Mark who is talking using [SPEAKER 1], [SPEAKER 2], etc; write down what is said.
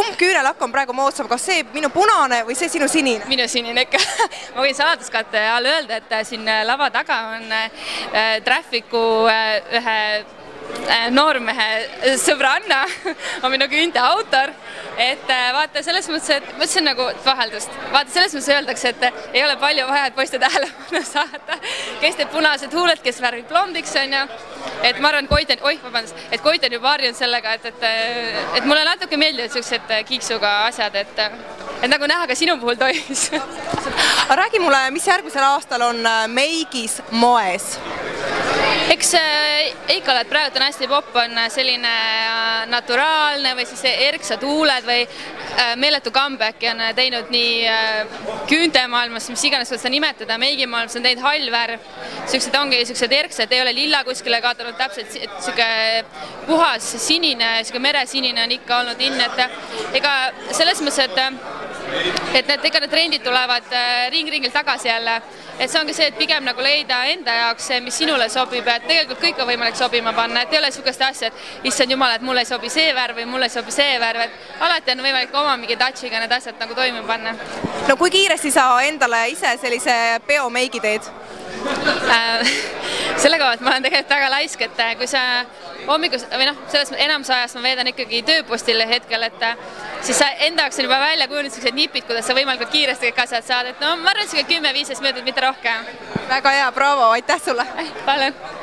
[SPEAKER 1] kumb küünelakk on praegu moodsam, kas see minu punane või see sinu sinine?
[SPEAKER 2] Minu sinine ikka. Ma võin saladuskatte all öelda, et siin lava taga on Trafficu ühe noormehe sõbranna on minu küünte autor, et vaata selles mõttes, et mõtlesin nagu vaheldust. Vaata selles mõttes öeldakse, et ei ole palju vaja, et poiste tähelepanu saada. Kes teeb punased huuled, kes värvib blondiks on ja et ma arvan, et Koit on juba harjunud sellega, et mulle natuke meeldivad sellised kiiksuga asjad, et nagu näha ka sinu puhul toimus.
[SPEAKER 1] Räägi mulle, mis järgmisel aastal on meigis moes?
[SPEAKER 2] Eks ikka oled praegu on hästi popp, on selline naturaalne või siis erksad huuled või meeletu comeback on teinud nii küüntemaailmas, mis iganes seda nimetada, meigimaailmas on teinud hall värv. Sellised ongi sellised erksad, ei ole lilla kuskile kaotanud täpselt puhas sinine, meresinine on ikka olnud in, et ega selles mõttes, et need trendid tulevad ring-ringil tagasi jälle. Et see ongi see, et pigem nagu leida enda jaoks see, mis sinule sobib, et tegelikult kõik on võimalik sobima panna, et ei ole sellist asja, et issand jumal, et mulle ei sobi see värv või mulle ei sobi see värv, et alati on võimalik oma mingi touchiga need asjad nagu toimima panna.
[SPEAKER 1] No kui kiiresti sa endale ise sellise peomeigi teed?
[SPEAKER 2] Selle koha, et ma olen tegelikult väga laisk, et kui sa hommikus, või noh, selles enamus ajast ma veedan ikkagi tööpostil hetkel, et siis sa enda jaoks on juba välja kujunud sellised nipid, kuidas sa võimalikult kiiresti kõik asjad saad, et no ma arvan, et 10-15 minutit, mitte rohkem.
[SPEAKER 1] Väga hea, bravo, aitäh sulle!
[SPEAKER 2] Palun!